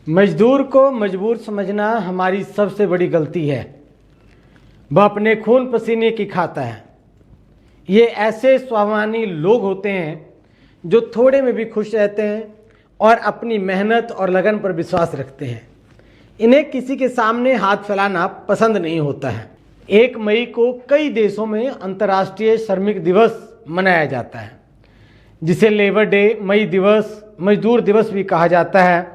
मजदूर को मजबूर समझना हमारी सबसे बड़ी गलती है। वह अपने खून पसीने की खाता है। ये ऐसे स्वाभिमानी लोग होते हैं जो थोड़े में भी खुश रहते हैं और अपनी मेहनत और लगन पर विश्वास रखते हैं। इन्हें किसी के सामने हाथ फैलाना पसंद नहीं होता है। 1 मई को कई देशों में अंतर्राष्ट्रीय श्रमिक दिवस मनाया जाता है, जिसे लेबर डे, मई दिवस, मजदूर दिवस भी कहा जाता है।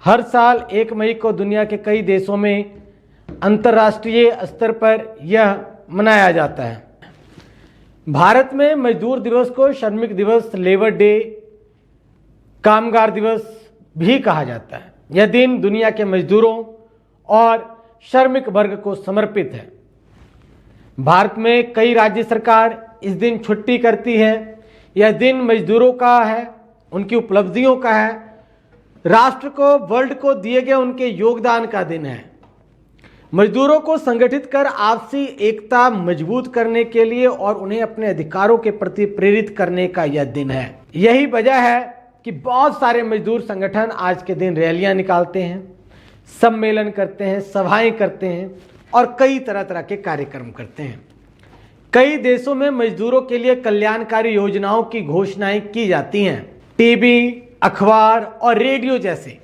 हर साल 1 मई को दुनिया के कई देशों में अंतर्राष्ट्रीय स्तर पर यह मनाया जाता है। भारत में मजदूर दिवस को श्रमिक दिवस, लेबर डे, कामगार दिवस भी कहा जाता है। यह दिन दुनिया के मजदूरों और श्रमिक वर्ग को समर्पित है। भारत में कई राज्य सरकार इस दिन छुट्टी करती है। यह दिन मजदूरों का है, उनकी उपलब्धियों का है, राष्ट्र को, वर्ल्ड को दिए गए उनके योगदान का दिन है। मजदूरों को संगठित कर आपसी एकता मजबूत करने के लिए और उन्हें अपने अधिकारों के प्रति प्रेरित करने का यह दिन है। यही वजह है कि बहुत सारे मजदूर संगठन आज के दिन रैलियां निकालते हैं, सम्मेलन करते हैं, सभाएं करते हैं और कई तरह तरह के कार्यक्रम करते हैं। कई देशों में मजदूरों के लिए कल्याणकारी योजनाओं की घोषणाएं की जाती हैं। टीवी, अखबार और रेडियो जैसे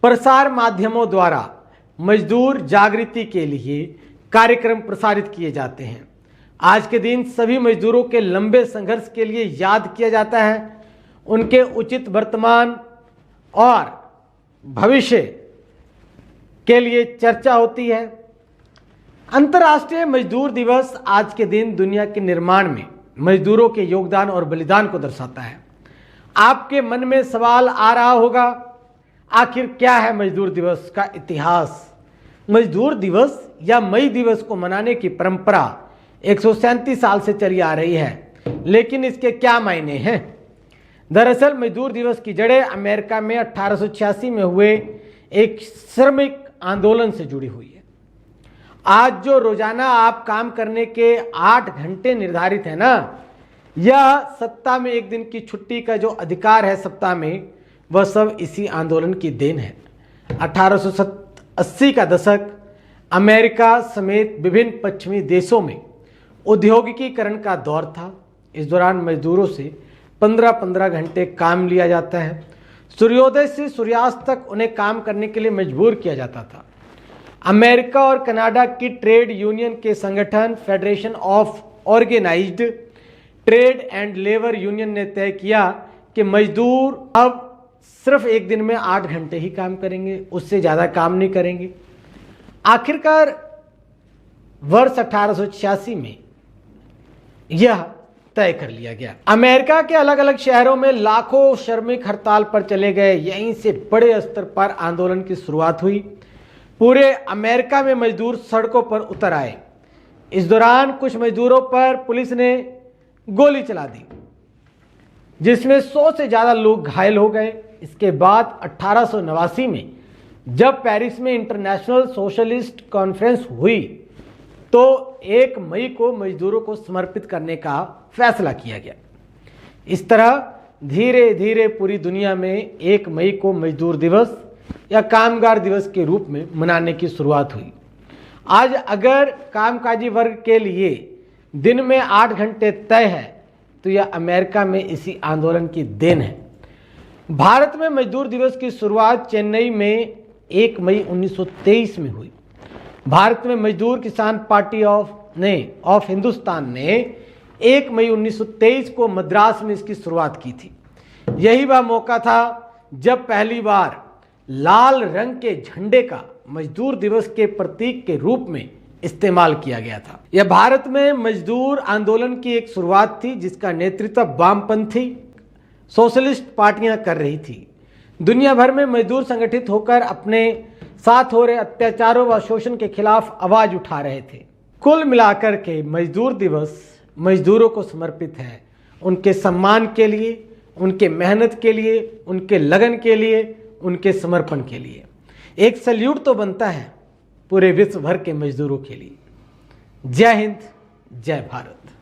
प्रसार माध्यमों द्वारा मजदूर जागृति के लिए कार्यक्रम प्रसारित किए जाते हैं। आज के दिन सभी मजदूरों के लंबे संघर्ष के लिए याद किया जाता है। उनके उचित वर्तमान और भविष्य के लिए चर्चा होती है। अंतर्राष्ट्रीय मजदूर दिवस आज के दिन दुनिया के निर्माण में मजदूरों के योगदान और बलिदान को दर्शाता है। आपके मन में सवाल आ रहा होगा, आखिर क्या है मजदूर दिवस का इतिहास? मजदूर दिवस या मई दिवस को मनाने की परंपरा 137 साल से चली आ रही है, लेकिन इसके क्या मायने हैं? दरअसल मजदूर दिवस की जड़ें अमेरिका में 1886 में हुए एक श्रमिक आंदोलन से जुड़ी हुई है। आज जो रोजाना आप काम करने के 8 घंटे निर्धारित है ना, यह सप्ताह में 1 दिन की छुट्टी का जो अधिकार है सप्ताह में, वह सब इसी आंदोलन की देन है। 1880 का दशक अमेरिका समेत विभिन्न पश्चिमी देशों में औद्योगिकीकरण का दौर था। इस दौरान मजदूरों से 15-15 घंटे काम लिया जाता है। सूर्योदय से सूर्यास्त तक उन्हें काम करने के लिए मजबूर किया जाता था। अमेरिका और कनाडा की ट्रेड यूनियन के संगठन federation of organised trade and labour union ने तय किया कि मजदूर अब सिर्फ 1 दिन में 8 घंटे ही काम करेंगे, उससे ज़्यादा काम नहीं करेंगे। आखिरकार वर्ष 1886 में यह तय कर लिया गया। अमेरिका के अलग अलग शहरों में लाखों श्रमिक हड़ताल पर चले गए। यहीं से बड़े स्तर पर आंदोलन की शुरुआत हुई। पूरे अमेरिका में मजदूर सड़कों पर उतर आए। इस दौरान कुछ मजदूरों पर पुलिस ने गोली चला दी, जिसमें 100 से ज़्यादा लोग घायल हो गए। इसके बाद 1889 में जब पेरिस में इंटरनेशनल सोशलिस्ट कॉन्फ्रेंस हुई, तो 1 मई को मजदूरों को समर्पित करने का फैसला किया गया। इस तरह धीरे धीरे पूरी दुनिया में 1 मई को मजदूर दिवस या कामगार दिवस के रूप में मनाने की शुरुआत हुई। आज अगर कामकाजी वर्ग के लिए दिन में 8 घंटे तय है, तो यह अमेरिका में इसी आंदोलन की देन है। भारत में मजदूर दिवस की शुरुआत चेन्नई में 1 मई 1923 में हुई। भारत में मजदूर किसान पार्टी ऑफ हिंदुस्तान ने 1 मई 1923 को मद्रास में इसकी शुरुआत की थी। यही वह मौका था जब पहली बार लाल रंग के झंडे का मजदूर दिवस के प्रतीक के रूप में इस्तेमाल किया गया था। यह भारत में मजदूर आंदोलन की एक शुरुआत थी, जिसका नेतृत्व वामपंथी सोशलिस्ट पार्टियां कर रही थी। दुनिया भर में मजदूर संगठित होकर अपने साथ हो रहे अत्याचारों व शोषण के खिलाफ आवाज उठा रहे थे। कुल मिलाकर के मजदूर दिवस मजदूरों को समर्पित है, उनके सम्मान के लिए, उनके मेहनत के लिए, उनके लगन के लिए, उनके समर्पण के लिए। एक सल्यूट तो बनता है पूरे विश्व भर के मजदूरों के लिए। जय हिंद, जय भारत।